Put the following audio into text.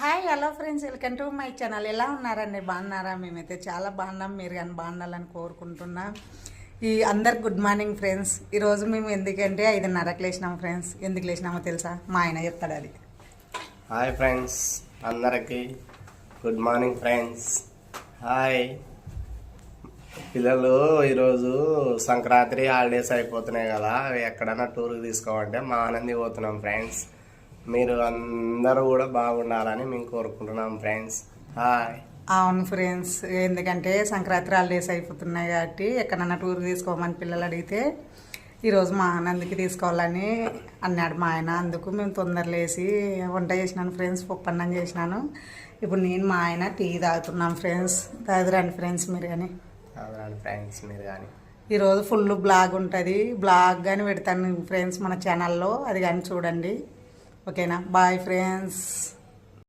Hi hello friends, welcome to my channel. ఎలా ఉన్నారండి? బాగున్నారా? మేమైతే చాలా బాగున్నాం. మీరు కానీ బాగుండాలని కోరుకుంటున్నాం. అందరికి గుడ్ మార్నింగ్ ఫ్రెండ్స్. ఈరోజు మేము ఎందుకంటే 5:30కి లేచినాం ఫ్రెండ్స్. ఎందుకు లేచినామో తెలుసా? మా ఆయన చెప్తాడు అది. హాయ్ ఫ్రెండ్స్, అందరికీ గుడ్ మార్నింగ్ ఫ్రెండ్స్. హాయ్ పిల్లలు, ఈరోజు సంక్రాంతి హాలిడేస్ అయిపోతున్నాయి కదా, ఎక్కడైనా టూర్కి తీసుకోమంటే మా ఆనంది పోతున్నాం ఫ్రెండ్స్. మీరు అందరూ కూడా బాగుండాలని మేము కోరుకుంటున్నాం ఫ్రెండ్స్. హాయ్. అవును ఫ్రెండ్స్, ఎందుకంటే సంక్రాంతి హాలిడేస్ అయిపోతున్నాయి కాబట్టి ఎక్కడన్నా టూర్ తీసుకోమని పిల్లలు అడిగితే ఈరోజు మా ఆనందికి తీసుకోవాలని అన్నాడు మా ఆయన. అందుకు మేము తొందర లేచి వంట చేసినాను ఫ్రెండ్స్, పప్పన్నం చేసినాను. ఇప్పుడు నేను మా ఆయన టీ తాగుతున్నాం ఫ్రెండ్స్. తాగురండి ఫ్రెండ్స్ మీరు కానీ. తాగురండి ఫ్రెండ్స్ మీరు కానీ. ఈరోజు ఫుల్ బ్లాగ్ ఉంటుంది, బ్లాగ్ కానీ పెడతాను ఫ్రెండ్స్ మన ఛానల్లో, అది కానీ చూడండి. ఓకేనా? Bye friends.